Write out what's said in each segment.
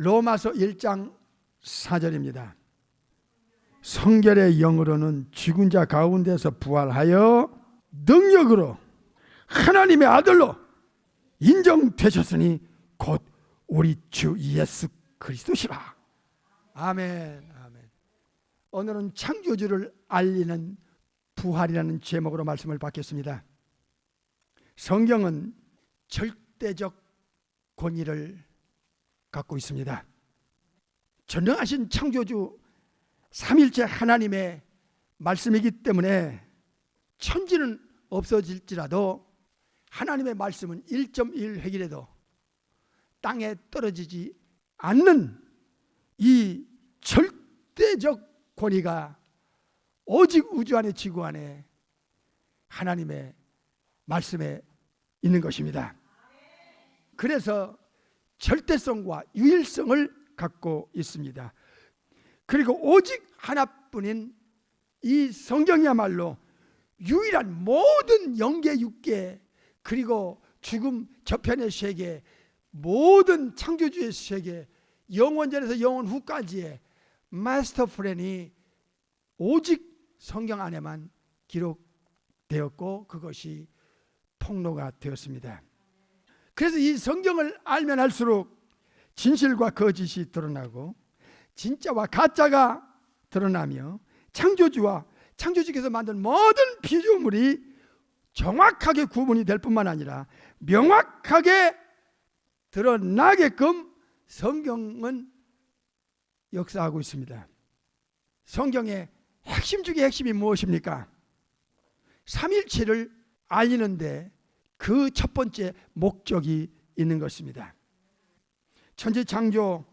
로마서 1장 4절입니다. 성결의 영으로는 죽은 자 가운데서 부활하여 능력으로 하나님의 아들로 인정되셨으니 곧 우리 주 예수 그리스도시라. 아멘. 아멘. 오늘은 창조주를 알리는 부활이라는 제목으로 말씀을 받겠습니다. 성경은 절대적 권위를 갖고 있습니다. 전능하신 창조주 삼일체 하나님의 말씀이기 때문에 천지는 없어질지라도 하나님의 말씀은 1.1획이라도 땅에 떨어지지 않는 이 절대적 권위가 오직 우주 안에 지구 안에 하나님의 말씀에 있는 것입니다. 그래서 절대성과 유일성을 갖고 있습니다. 그리고 오직 하나뿐인 이 성경이야말로 유일한 모든 영계 육계 그리고 죽음 저편의 세계 모든 창조주의 세계 영원전에서 영원 후까지의 마스터 플랜이 오직 성경 안에만 기록되었고 그것이 통로가 되었습니다. 그래서 이 성경을 알면 알수록 진실과 거짓이 드러나고 진짜와 가짜가 드러나며 창조주와 창조주께서 만든 모든 피조물이 정확하게 구분이 될 뿐만 아니라 명확하게 드러나게끔 성경은 역사하고 있습니다. 성경의 핵심 중에 핵심이 무엇입니까? 삼일체를 알리는데 그 첫 번째 목적이 있는 것입니다. 천지 창조,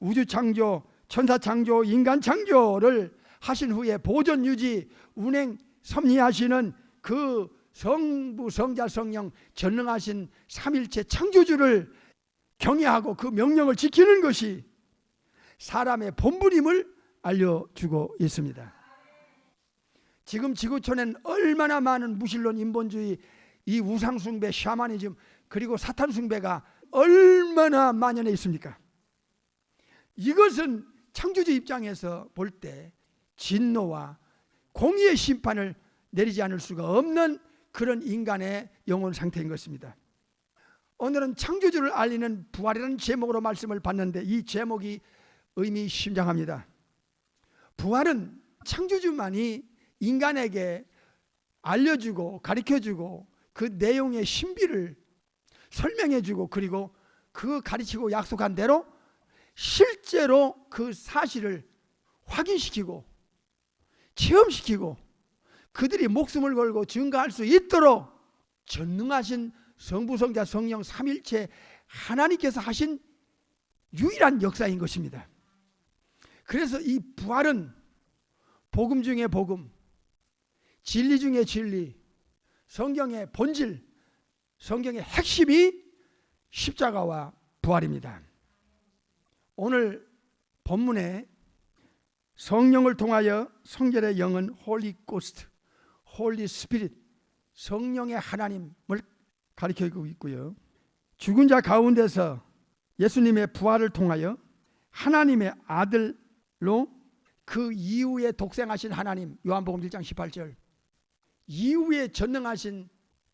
우주 창조, 천사 창조, 인간 창조를 하신 후에 보존 유지, 운행, 섭리하시는 그 성부, 성자, 성령 전능하신 삼일체 창조주를 경외하고 그 명령을 지키는 것이 사람의 본분임을 알려주고 있습니다. 지금 지구촌엔 얼마나 많은 무신론, 인본주의, 이 우상숭배, 샤머니즘 그리고 사탄숭배가 얼마나 만연해 있습니까? 이것은 창조주 입장에서 볼 때 진노와 공의의 심판을 내리지 않을 수가 없는 그런 인간의 영혼 상태인 것입니다. 오늘은 창조주를 알리는 부활이라는 제목으로 말씀을 받는데 이 제목이 의미심장합니다. 부활은 창조주만이 인간에게 알려주고 가르쳐주고 그 내용의 신비를 설명해주고 그리고 그 가르치고 약속한 대로 실제로 그 사실을 확인시키고 체험시키고 그들이 목숨을 걸고 증거할 수 있도록 전능하신 성부, 성자, 성령 삼일체 하나님께서 하신 유일한 역사인 것입니다. 그래서 이 부활은 복음 중에 복음, 진리 중에 진리, 성경의 본질, 성경의 핵심이 십자가와 부활입니다. 오늘 본문에 성령을 통하여 성결의 영은 홀리 고스트, 홀리 스피릿, 성령의 하나님을 가리키고 있고요. 죽은 자 가운데서 예수님의 부활을 통하여 하나님의 아들로 그 이후에 독생하신 하나님, 요한복음 1장 18절, 이후에 전능하신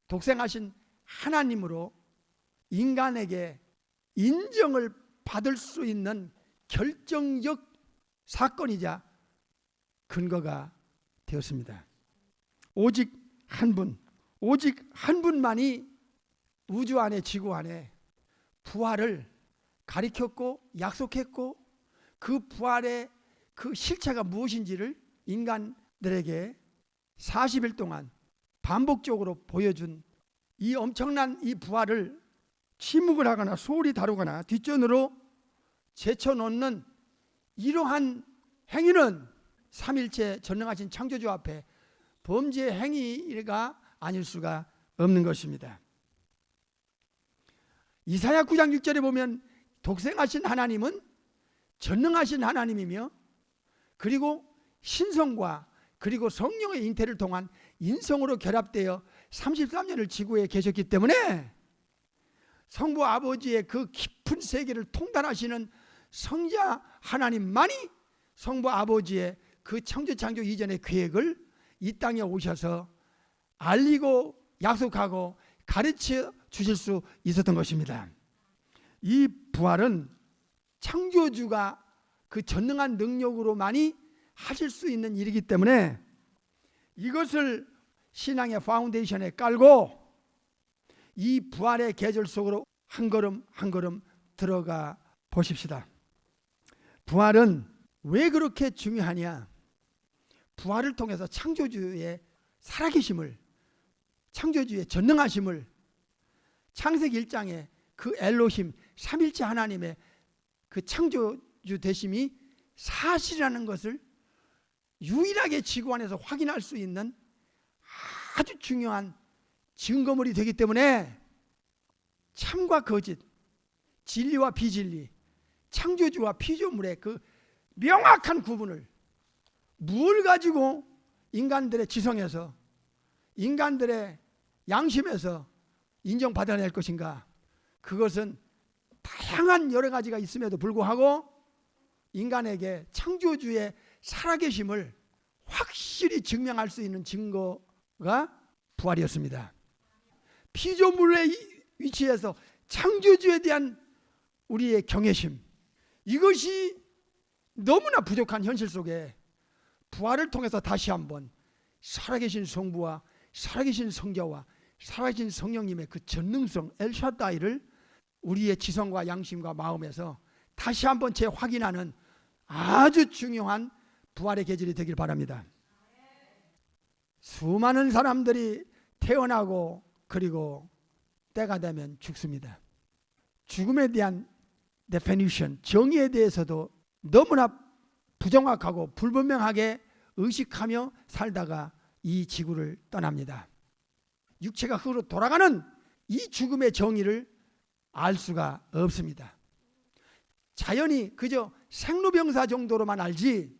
독생하신 하나님으로 인간에게 인정을 받을 수 있는 결정적 사건이자 근거가 되었습니다. 오직 한 분, 오직 한 분만이 우주 안에 지구 안에 부활을 가리켰고 약속했고 그 부활의 그 실체가 무엇인지를 인간들에게 40일 동안 반복적으로 보여준 이 엄청난 이 부활을 침묵을 하거나 소홀히 다루거나 뒷전으로 제쳐놓는 이러한 행위는 삼일체 전능하신 창조주 앞에 범죄 행위가 아닐 수가 없는 것입니다. 이사야 9장 6절에 보면 독생하신 하나님은 전능하신 하나님이며 그리고 신성과 그리고 성령의 잉태를 통한 인성으로 결합되어 33년을 지구에 계셨기 때문에 성부 아버지의 그 깊은 세계를 통달하시는 성자 하나님만이 성부 아버지의 그 창조 이전의 계획을 이 땅에 오셔서 알리고 약속하고 가르쳐 주실 수 있었던 것입니다. 이 부활은 창조주가 그 전능한 능력으로만이 하실 수 있는 일이기 때문에 이것을 신앙의 파운데이션에 깔고 이 부활의 계절 속으로 한 걸음 한 걸음 들어가 보십시다. 부활은 왜 그렇게 중요하냐? 부활을 통해서 창조주의 살아계심을, 창조주의 전능하심을, 창세기 1장에 그 엘로힘 삼일체 하나님의 그 창조주 되심이 사실이라는 것을 유일하게 지구 안에서 확인할 수 있는 아주 중요한 증거물이 되기 때문에 참과 거짓, 진리와 비진리, 창조주와 피조물의 그 명확한 구분을 뭘 가지고 인간들의 지성에서, 인간들의 양심에서 인정받아야 할 것인가? 그것은 다양한 여러 가지가 있음에도 불구하고 인간에게 창조주의 살아계심을 확실히 증명할 수 있는 증거가 부활이었습니다. 피조물의 위치에서 창조주에 대한 우리의 경외심, 이것이 너무나 부족한 현실 속에 부활을 통해서 다시 한번 살아계신 성부와 살아계신 성자와 살아계신 성령님의 그 전능성 엘샤다이를 우리의 지성과 양심과 마음에서 다시 한번 재확인하는 아주 중요한 부활의 계절이 되길 바랍니다. 수많은 사람들이 태어나고 그리고 때가 되면 죽습니다. 죽음에 대한 데피니션, 정의에 대해서도 너무나 부정확하고 불분명하게 의식하며 살다가 이 지구를 떠납니다. 육체가 흙으로 돌아가는 이 죽음의 정의를 알 수가 없습니다. 자연이 그저 생로병사 정도로만 알지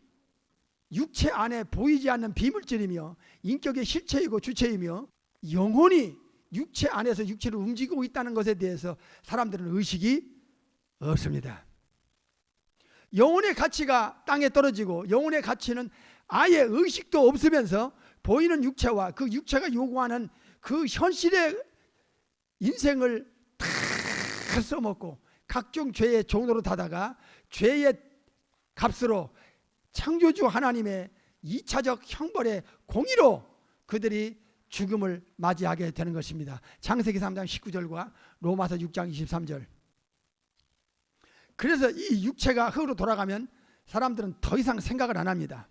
육체 안에 보이지 않는 비물질이며 인격의 실체이고 주체이며 영혼이 육체 안에서 육체를 움직이고 있다는 것에 대해서 사람들은 의식이 없습니다. 영혼의 가치가 땅에 떨어지고 영혼의 가치는 아예 의식도 없으면서 보이는 육체와 그 육체가 요구하는 그 현실의 인생을 다 써먹고 각종 죄의 종로로 타다가 죄의 값으로 창조주 하나님의 2차적 형벌의 공의로 그들이 죽음을 맞이하게 되는 것입니다. 창세기 3장 19절과 로마서 6장 23절. 그래서 이 육체가 흙으로 돌아가면 사람들은 더 이상 생각을 안 합니다.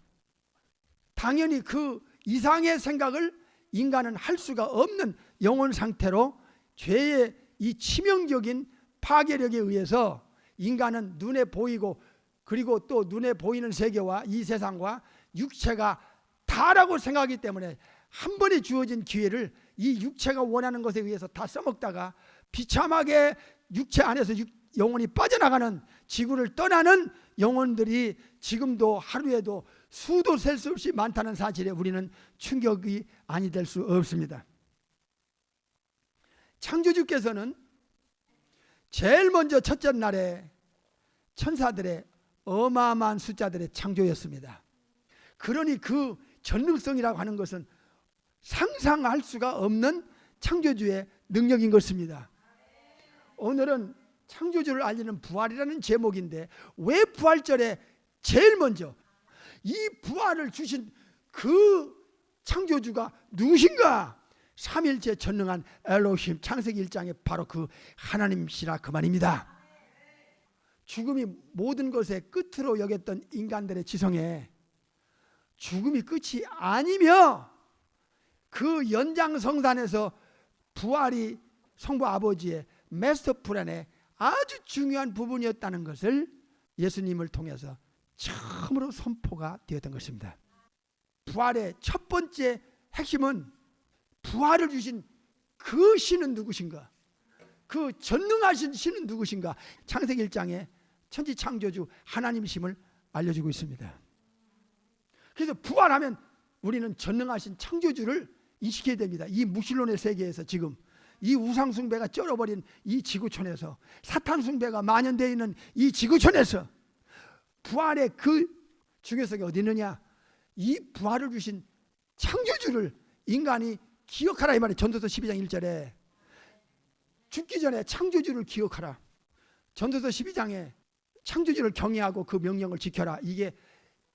당연히 그 이상의 생각을 인간은 할 수가 없는 영혼 상태로 죄의 이 치명적인 파괴력에 의해서 인간은 눈에 보이고 그리고 또 눈에 보이는 세계와 이 세상과 육체가 다라고 생각하기 때문에 한 번에 주어진 기회를 이 육체가 원하는 것에 의해서 다 써먹다가 비참하게 육체 안에서 영혼이 빠져나가는 지구를 떠나는 영혼들이 지금도 하루에도 수도 셀 수 없이 많다는 사실에 우리는 충격이 아니 될 수 없습니다. 창조주께서는 제일 먼저 첫째 날에 천사들의 어마어마한 숫자들의 창조였습니다. 그러니 그 전능성이라고 하는 것은 상상할 수가 없는 창조주의 능력인 것입니다. 오늘은 창조주를 알리는 부활이라는 제목인데 왜 부활절에 제일 먼저 이 부활을 주신 그 창조주가 누구신가? 삼일체 전능한 엘로힘, 창세기 1장에 바로 그 하나님이시라 그 말입니다. 죽음이 모든 것의 끝으로 여겼던 인간들의 지성에 죽음이 끝이 아니며 그 연장성산에서 부활이 성부 아버지의 마스터 플랜의 아주 중요한 부분이었다는 것을 예수님을 통해서 처음으로 선포가 되었던 것입니다. 부활의 첫 번째 핵심은 부활을 주신 그 신은 누구신가? 그 전능하신 신은 누구신가? 창세기 1장에 천지창조주 하나님이심을 알려주고 있습니다. 그래서 부활하면 우리는 전능하신 창조주를 인식해야 됩니다. 이 무신론의 세계에서 지금 이 우상 숭배가 쩔어버린 이 지구촌에서, 사탄 숭배가 만연되어 있는 이 지구촌에서 부활의 그 중요성이 어디 있느냐? 이 부활을 주신 창조주를 인간이 기억하라 이 말이에요. 전도서 12장 1절에 죽기 전에 창조주를 기억하라. 전도서 12장에 창조주를 경외하고 그 명령을 지켜라. 이게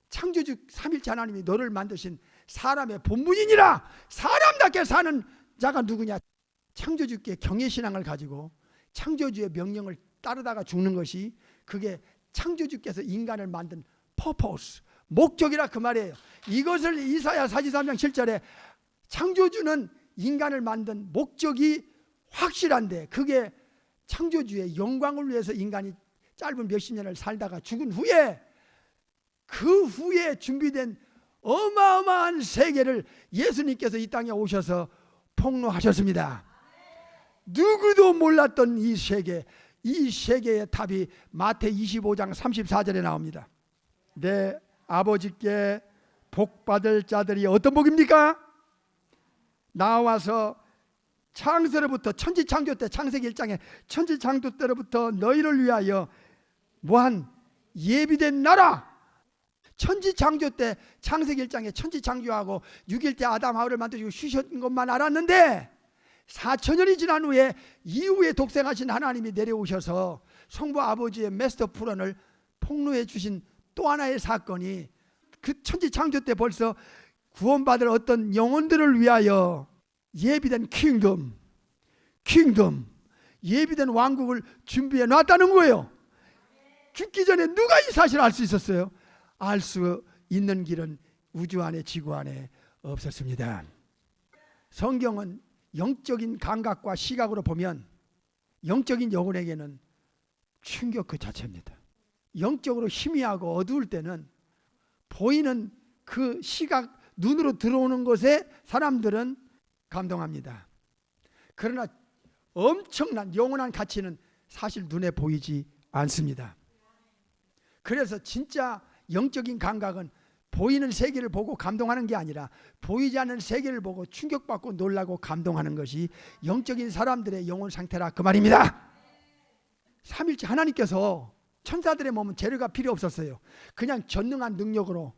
창조주 삼일체 하나님이 너를 만드신 사람의 본분이니라. 사람답게 사는 자가 누구냐? 창조주께 경외신앙을 가지고 창조주의 명령을 따르다가 죽는 것이, 그게 창조주께서 인간을 만든 purpose, 목적이라 그 말이에요. 이것을 이사야 43장 7절에 창조주는 인간을 만든 목적이 확실한데, 그게 창조주의 영광을 위해서 인간이 짧은 몇십 년을 살다가 죽은 후에, 그 후에 준비된 어마어마한 세계를 예수님께서 이 땅에 오셔서 폭로하셨습니다. 누구도 몰랐던 이 세계, 이 세계의 답이 마태 25장 34절에 나옵니다. 내 아버지께 복받을 자들이 어떤 복입니까? 나와서 창세로부터, 천지창조 때, 창세기 1장에 천지창조 때로부터 너희를 위하여 뭐한 예비된 나라. 천지창조 때, 창세기 1장에 천지창조하고 6일 때 아담 하와를 만드시고 쉬신 것만 알았는데, 4천년이 지난 후에 이후에 독생하신 하나님이 내려오셔서 성부 아버지의 마스터 플랜을 폭로해 주신 또 하나의 사건이, 그 천지창조 때 벌써 구원받을 어떤 영혼들을 위하여 예비된 킹덤, 예비된 왕국을 준비해 놨다는 거예요. 죽기 전에 누가 이 사실을 알 수 있었어요? 알 수 있는 길은 우주 안에, 지구 안에 없었습니다. 성경은 영적인 감각과 시각으로 보면 영적인 영혼에게는 충격 그 자체입니다. 영적으로 희미하고 어두울 때는 보이는 그 시각, 눈으로 들어오는 것에 사람들은 감동합니다. 그러나 엄청난 영원한 가치는 사실 눈에 보이지 않습니다. 그래서 진짜 영적인 감각은 보이는 세계를 보고 감동하는 게 아니라 보이지 않는 세계를 보고 충격받고 놀라고 감동하는 것이 영적인 사람들의 영혼 상태라 그 말입니다. 삼일째 하나님께서 천사들의 몸은 재료가 필요 없었어요. 그냥 전능한 능력으로,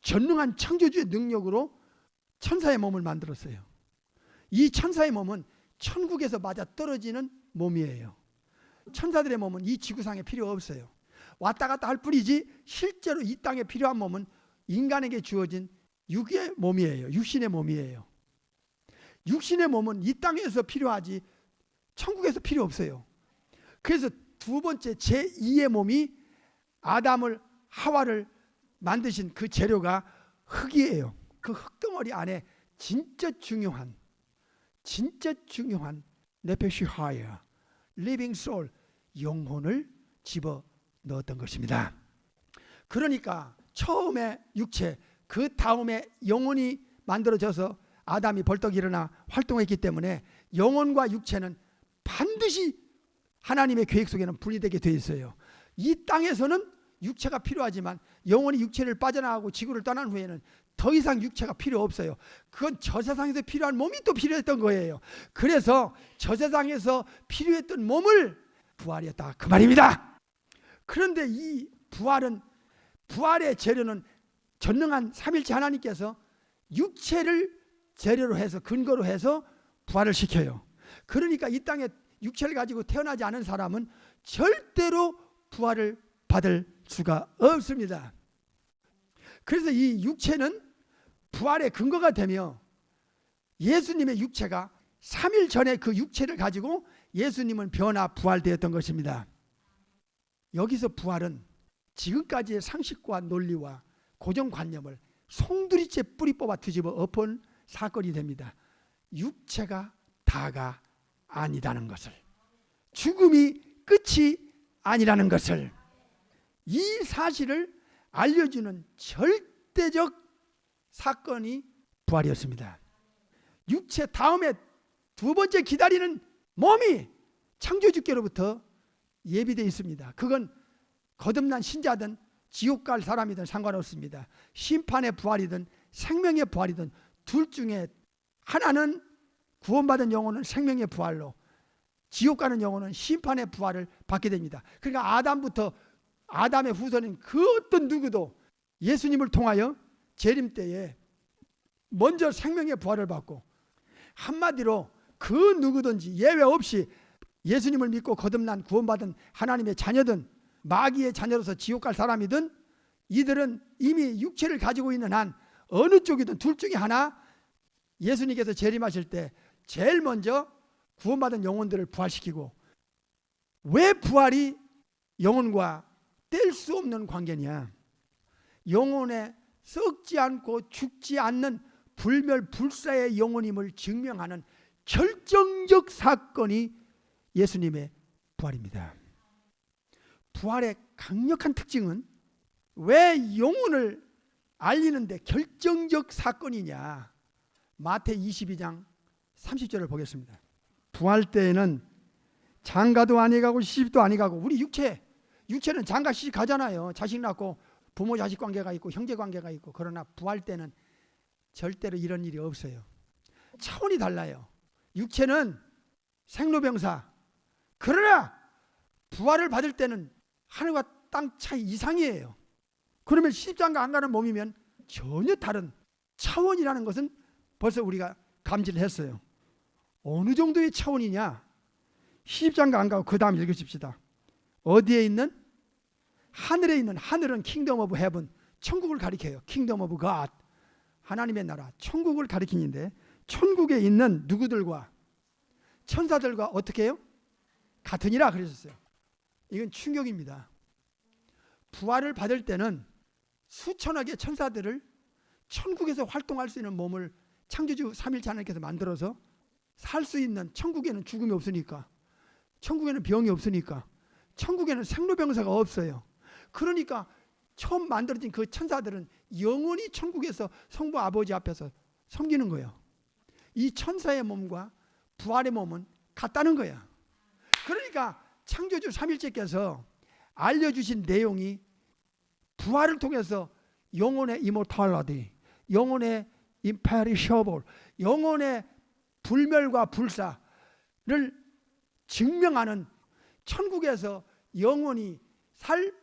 전능한 창조주의 능력으로 천사의 몸을 만들었어요. 이 천사의 몸은 천국에서 맞아 떨어지는 몸이에요. 천사들의 몸은 이 지구상에 필요 없어요. 왔다 갔다 할 뿐이지 실제로 이 땅에 필요한 몸은 인간에게 주어진 육의 몸이에요. 육신의 몸이에요. 육신의 몸은 이 땅에서 필요하지 천국에서 필요 없어요. 그래서 두 번째 제2의 몸이 아담을, 하와를 만드신 그 재료가 흙이에요. 그 흙덩어리 안에 진짜 중요한 네페시 하야, 리빙 소울, 영혼을 집어 넣었던 것입니다. 그러니까 처음에 육체, 그 다음에 영혼이 만들어져서 아담이 벌떡 일어나 활동했기 때문에 영혼과 육체는 반드시 하나님의 계획 속에는 분리되게 되어 있어요. 이 땅에서는 육체가 필요하지만 영혼이 육체를 빠져나가고 지구를 떠난 후에는 더 이상 육체가 필요 없어요. 그건 저 세상에서 필요한 몸이 또 필요했던 거예요. 그래서 저 세상에서 필요했던 몸을 부활이었다 그 말입니다. 그런데 이 부활의 재료는 전능한 삼일체 하나님께서 육체를 재료로 해서, 근거로 해서 부활을 시켜요. 그러니까 이 땅에 육체를 가지고 태어나지 않은 사람은 절대로 부활을 받을 수가 없습니다. 그래서 이 육체는 부활의 근거가 되며, 예수님의 육체가 3일 전에 그 육체를 가지고 예수님은 변화 부활되었던 것입니다. 여기서 부활은 지금까지의 상식과 논리와 고정관념을 송두리째 뿌리 뽑아 뒤집어 엎은 사건이 됩니다. 육체가 다가 아니다는 것을, 죽음이 끝이 아니라는 것을, 이 사실을 알려주는 절대적 사건이 부활이었습니다. 육체 다음에 두 번째 기다리는 몸이 창조주께로부터 예비되어 있습니다. 그건 거듭난 신자든 지옥 갈 사람이든 상관없습니다. 심판의 부활이든 생명의 부활이든 둘 중에 하나는 구원받은 영혼은 생명의 부활로, 지옥 가는 영혼은 심판의 부활을 받게 됩니다. 그러니까 아담의 후손인 그 어떤 누구도 예수님을 통하여 재림 때에 먼저 생명의 부활을 받고, 한마디로 그 누구든지 예외 없이 예수님을 믿고 거듭난 구원받은 하나님의 자녀든 마귀의 자녀로서 지옥 갈 사람이든, 이들은 이미 육체를 가지고 있는 한 어느 쪽이든 둘 중에 하나 예수님께서 재림하실 때 제일 먼저 구원받은 영혼들을 부활시키고, 왜 부활이 영혼과 뗄 수 없는 관계냐? 영혼에 썩지 않고 죽지 않는 불멸불사의 영혼임을 증명하는 결정적 사건이 예수님의 부활입니다. 부활의 강력한 특징은 왜 영혼을 알리는데 결정적 사건이냐? 마태 22장 30절을 보겠습니다. 부활 때에는 장가도 아니 가고 시집도 아니 가고, 우리 육체는 장가 시집 가잖아요. 자식 낳고 부모 자식 관계가 있고 형제 관계가 있고. 그러나 부활 때는 절대로 이런 일이 없어요. 차원이 달라요. 육체는 생로병사. 그러나 부활을 받을 때는 하늘과 땅 차이 이상이에요. 그러면 시집장가 안 가는 몸이면 전혀 다른 차원이라는 것은 벌써 우리가 감지를 했어요. 어느 정도의 차원이냐? 시집장가 안 가고 그 다음 읽으십시다. 어디에 있는? 하늘에 있는, 하늘은 킹덤 오브 헤븐, 천국을 가리켜요. 킹덤 오브 갓, 하나님의 나라, 천국을 가리키는데, 천국에 있는 누구들과? 천사들과 어떻게 해요? 같으니라 그러셨어요. 이건 충격입니다. 부활을 받을 때는 수천억의 천사들을 천국에서 활동할 수 있는 몸을 창조주 삼일체 하나님께서 만들어서 살 수 있는, 천국에는 죽음이 없으니까, 천국에는 병이 없으니까, 천국에는 생로병사가 없어요. 그러니까 처음 만들어진 그 천사들은 영원히 천국에서 성부 아버지 앞에서 섬기는 거예요. 이 천사의 몸과 부활의 몸은 같다는 거야. 그러니까 창조주 삼일체께서 알려주신 내용이 부활을 통해서 영혼의 이모탈리티, 영혼의 임페리셔블, 영혼의 불멸과 불사를 증명하는, 천국에서 영혼이 살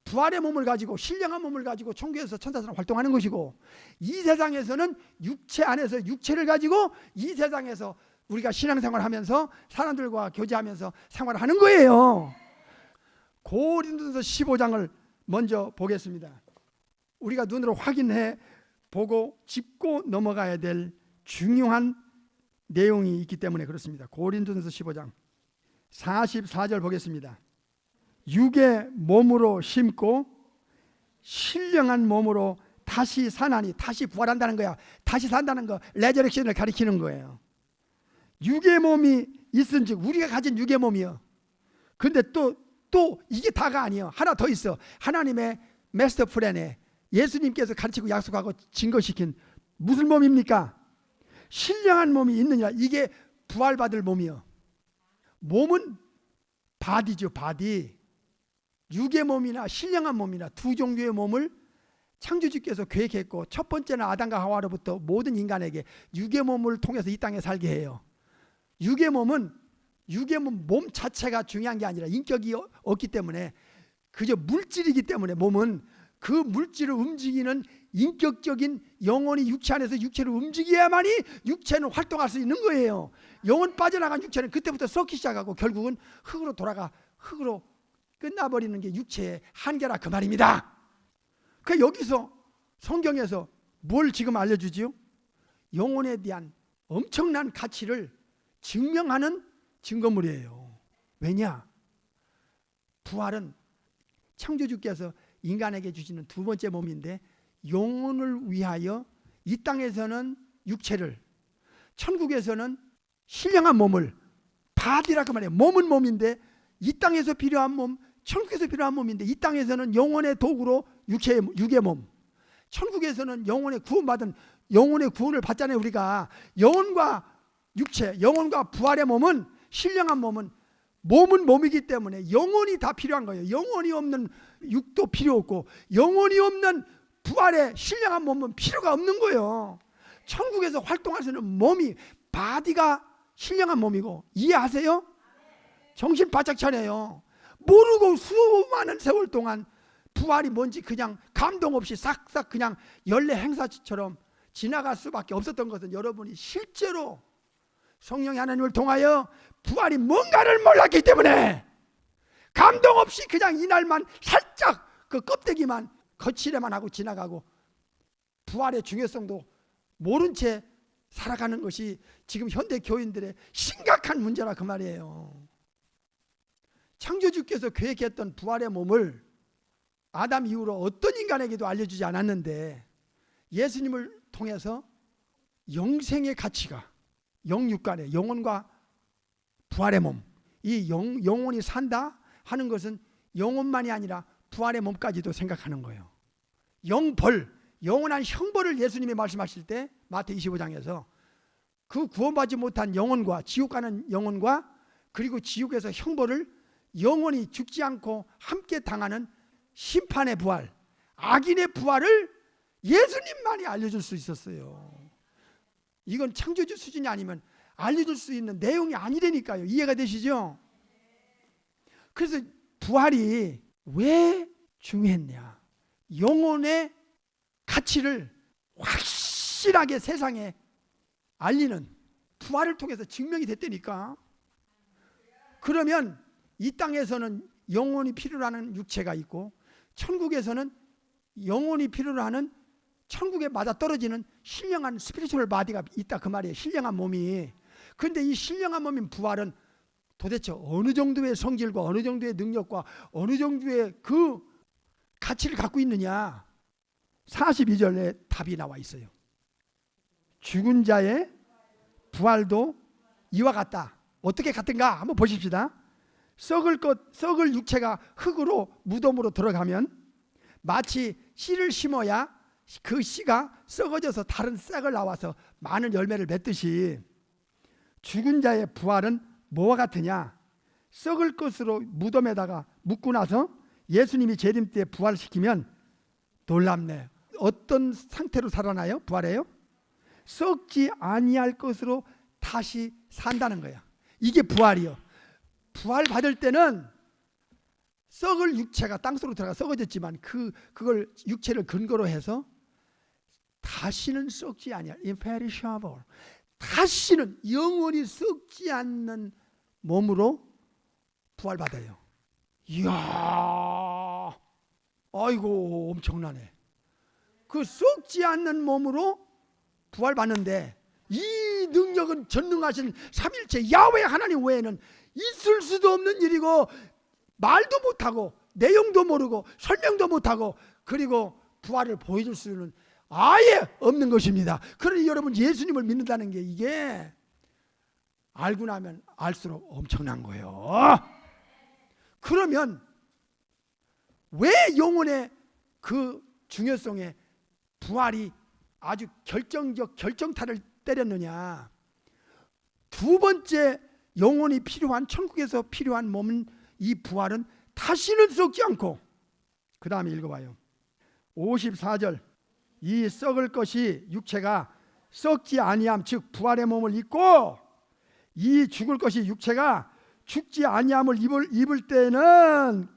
부활의 몸을 가지고, 신령한 몸을 가지고 천국에서 천사처럼 활동하는 것이고, 이 세상에서는 육체 안에서 육체를 가지고 이 세상에서 우리가 신앙생활하면서 사람들과 교제하면서 생활하는 거예요. 고린도서 15장을 먼저 보겠습니다. 우리가 눈으로 확인해 보고 짚고 넘어가야 될 중요한 내용이 있기 때문에 그렇습니다. 고린도서 15장 44절 보겠습니다. 육의 몸으로 심고 신령한 몸으로 다시 사나니, 다시 부활한다는 거야. 다시 산다는 거, 레저렉션을 가리키는 거예요. 육의 몸이 있은즉, 우리가 가진 육의 몸이요. 근데 또 이게 다가 아니에요. 하나 더 있어. 하나님의 마스터 플랜에 예수님께서 가르치고 약속하고 증거시킨 무슨 몸입니까? 신령한 몸이 있느니라. 이게 부활받을 몸이요. 몸은 바디죠, 바디. 육의 몸이나 신령한 몸이나 두 종류의 몸을 창조주께서 계획했고, 첫 번째는 아담과 하와로부터 모든 인간에게 육의 몸을 통해서 이 땅에 살게 해요. 육의 몸은 몸 자체가 중요한 게 아니라 인격이 없기 때문에, 그저 물질이기 때문에, 몸은 그 물질을 움직이는 인격적인 영혼이 육체 안에서 육체를 움직여야만이 육체는 활동할 수 있는 거예요. 영혼 빠져나간 육체는 그때부터 썩기 시작하고 결국은 흙으로 돌아가 흙으로 끝나버리는 게 육체의 한계라, 그 말입니다. 그 여기서 성경에서 뭘 지금 알려주지요? 영혼에 대한 엄청난 가치를 증명하는 증거물이에요. 왜냐? 부활은 창조주께서 인간에게 주시는 두 번째 몸인데, 영혼을 위하여 이 땅에서는 육체를, 천국에서는 신령한 몸을, 바디라고 말해요. 몸은 몸인데 이 땅에서 필요한 몸, 천국에서 필요한 몸인데, 이 땅에서는 영혼의 도구로 육의 몸, 천국에서는 영혼의 구원받은, 영혼의 구원을 받잖아요. 우리가 영혼과 육체, 영혼과 부활의 몸은, 신령한 몸은 몸이기 때문에 영혼이 다 필요한 거예요. 영혼이 없는 육도 필요 없고, 영혼이 없는 부활의 신령한 몸은 필요가 없는 거예요. 천국에서 활동할 수 있는 몸이 바디가 신령한 몸이고, 이해하세요? 정신 바짝 차려요. 모르고 수많은 세월 동안 부활이 뭔지 그냥 감동 없이 싹싹 그냥 연례 행사처럼 지나갈 수밖에 없었던 것은, 여러분이 실제로 성령의 하나님을 통하여 부활이 뭔가를 몰랐기 때문에 감동 없이 그냥 이날만 살짝 그 껍데기만 거칠에만 하고 지나가고 부활의 중요성도 모른 채 살아가는 것이 지금 현대 교인들의 심각한 문제라 그 말이에요. 창조주께서 계획했던 부활의 몸을 아담 이후로 어떤 인간에게도 알려주지 않았는데, 예수님을 통해서 영생의 가치가, 영육간의 영혼과 부활의 몸, 이 영혼이 산다 하는 것은 영혼만이 아니라 부활의 몸까지도 생각하는 거예요. 영벌, 영원한 형벌을 예수님이 말씀하실 때 마태 25장에서 그 구원받지 못한 영혼과 지옥 가는 영혼과, 그리고 지옥에서 형벌을 영원히 죽지 않고 함께 당하는 심판의 부활, 악인의 부활을 예수님만이 알려줄 수 있었어요. 이건 창조주 수준이 아니면 알려줄 수 있는 내용이 아니라니까요. 이해가 되시죠? 그래서 부활이 왜 중요했냐, 영혼의 가치를 확실하게 세상에 알리는 부활을 통해서 증명이 됐다니까. 그러면 이 땅에서는 영혼이 필요로 하는 육체가 있고, 천국에서는 영혼이 필요로 하는, 천국에 맞아떨어지는 신령한 스피리추얼 바디가 있다 그 말이에요. 신령한 몸이. 그런데 이 신령한 몸인 부활은 도대체 어느 정도의 성질과 어느 정도의 능력과 어느 정도의 그 가치를 갖고 있느냐, 42절에 답이 나와 있어요. 죽은 자의 부활도 이와 같다. 어떻게 같은가 한번 보십시다. 썩을 육체가 흙으로 무덤으로 들어가면 마치 씨를 심어야 그 씨가 썩어져서 다른 싹을 나와서 많은 열매를 맺듯이, 죽은 자의 부활은 뭐와 같으냐, 썩을 것으로 무덤에다가 묻고 나서 예수님이 재림 때 부활시키면 놀랍네. 어떤 상태로 살아나요? 부활해요? 썩지 아니할 것으로 다시 산다는 거야. 이게 부활이요. 부활 받을 때는 썩을 육체가 땅속으로 들어가 썩어졌지만 그걸 육체를 근거로 해서 다시는 썩지 아니할, imperishable, 다시는 영원히 썩지 않는 몸으로 부활 받아요. 이야, 아이고 엄청나네. 그 썩지 않는 몸으로 부활 받는데, 이 능력은 전능하신 삼일체 야훼 하나님 외에는 있을 수도 없는 일이고, 말도 못하고 내용도 모르고 설명도 못하고, 그리고 부활을 보여줄 수는 아예 없는 것입니다. 그러니 여러분, 예수님을 믿는다는 게 이게 알고 나면 알수록 엄청난 거예요. 그러면 왜 영혼의 그 중요성에 부활이 아주 결정적 결정타를 때렸느냐, 두 번째 영혼이 필요한, 천국에서 필요한 몸은, 이 부활은 다시는 썩지 않고, 그 다음에 읽어봐요. 54절, 이 썩을 것이 육체가 썩지 아니함, 즉 부활의 몸을 입고, 이 죽을 것이 육체가 죽지 아니함을 입을 때는,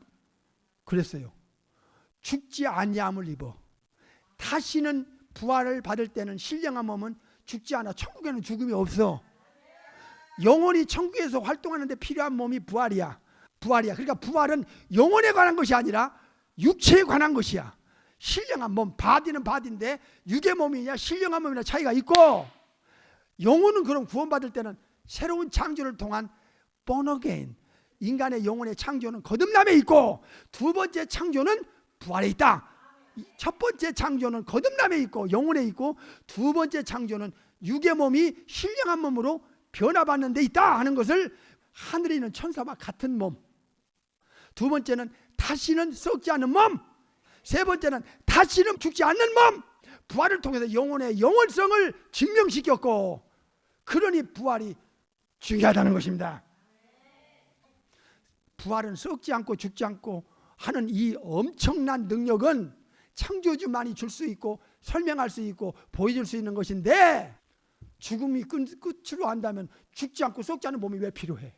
그랬어요. 죽지 아니함을 입어. 다시는 부활을 받을 때는 신령한 몸은 죽지 않아. 천국에는 죽음이 없어. 영혼이 천국에서 활동하는데 필요한 몸이 부활이야. 그러니까 부활은 영혼에 관한 것이 아니라 육체에 관한 것이야. 신령한 몸, 바디는 바디인데 육의 몸이냐 신령한 몸이냐 차이가 있고, 영혼은 그럼 구원받을 때는 새로운 창조를 통한 born again, 인간의 영혼의 창조는 거듭남에 있고, 두 번째 창조는 부활에 있다. 첫 번째 창조는 거듭남에 있고 영혼에 있고, 두 번째 창조는 육의 몸이 신령한 몸으로 변화받는 데 있다 하는 것을, 하늘에 있는 천사와 같은 몸, 두 번째는 다시는 썩지 않는 몸, 세 번째는 다시는 죽지 않는 몸, 부활을 통해서 영혼의 영원성을 증명시켰고, 그러니 부활이 중요하다는 것입니다. 부활은 썩지 않고 죽지 않고 하는 이 엄청난 능력은 창조주만이 줄 수 있고 설명할 수 있고 보여줄 수 있는 것인데, 죽음이 끝으로 한다면 죽지 않고 썩지 않은 몸이 왜 필요해?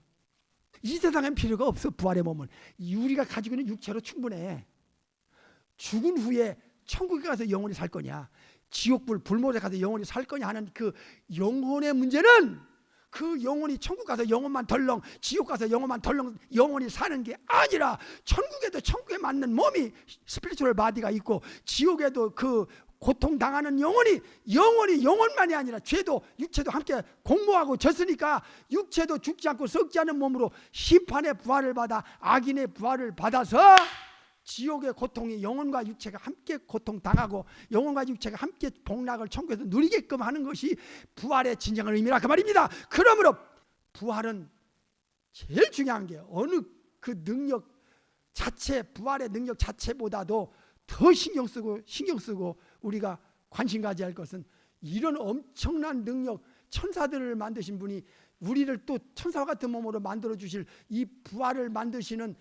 이 세상엔 필요가 없어. 부활의 몸은 우리가 가지고 있는 육체로 충분해. 죽은 후에 천국에 가서 영원히 살 거냐, 지옥불 불못에 가서 영원히 살 거냐 하는 그 영혼의 문제는, 그 영혼이 천국 가서 영혼만 덜렁, 지옥 가서 영혼만 덜렁 영원히 사는 게 아니라, 천국에도 천국에 맞는 몸이 스피리추얼 바디가 있고, 지옥에도 그 고통당하는 영혼이 영혼만이 아니라 죄도 육체도 함께 공모하고 졌으니까, 육체도 죽지 않고 썩지 않은 몸으로 심판의 부활을 받아 악인의 부활을 받아서 지옥의 고통이 영혼과 육체가 함께 고통당하고 영혼과 육체가 함께 복락을 천국에서 누리게끔 하는 것이 부활의 진정한 의미라 그 말입니다. 그러므로 부활은 제일 중요한 게, 어느 그 능력 자체, 부활의 능력 자체보다도 더 신경 쓰고 우리가 관심 가져야 할 것은, 이런 엄청난 능력, 천사들을 만드신 분이 우리를 또 천사와 같은 몸으로 만들어 주실 이 부활을 만드시는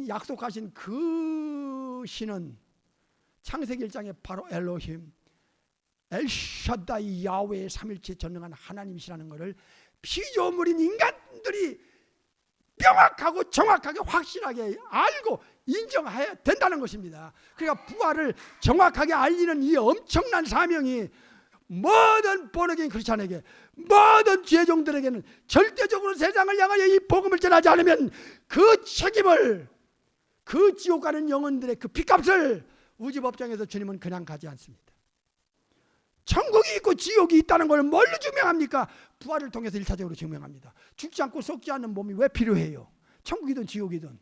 약속하신 그 신은 창세기 1장에 바로 엘로힘, 엘샤다이, 야훼의 삼일체 전능한 하나님이시라는 것을 피조물인 인간들이 명확하고 정확하게 확실하게 알고 인정해야 된다는 것입니다. 그러니까 부활을 정확하게 알리는 이 엄청난 사명이 모든 본어게인 크리스찬에게, 모든 죄종들에게는 절대적으로 세상을 향하여 이 복음을 전하지 않으면 그 책임을, 그 지옥 가는 영혼들의 그 핏값을 우주법정에서 주님은 그냥 가지 않습니다. 천국이 있고 지옥이 있다는 걸 뭘로 증명합니까? 부활을 통해서 일차적으로 증명합니다. 죽지 않고 썩지 않는 몸이 왜 필요해요? 천국이든 지옥이든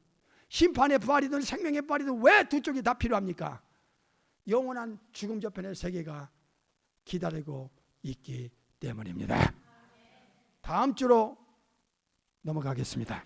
심판의 부활이든 생명의 부활이든 왜 두 쪽이 다 필요합니까? 영원한 죽음 저편의 세계가 기다리고 있기 때문입니다. 다음 주로 넘어가겠습니다.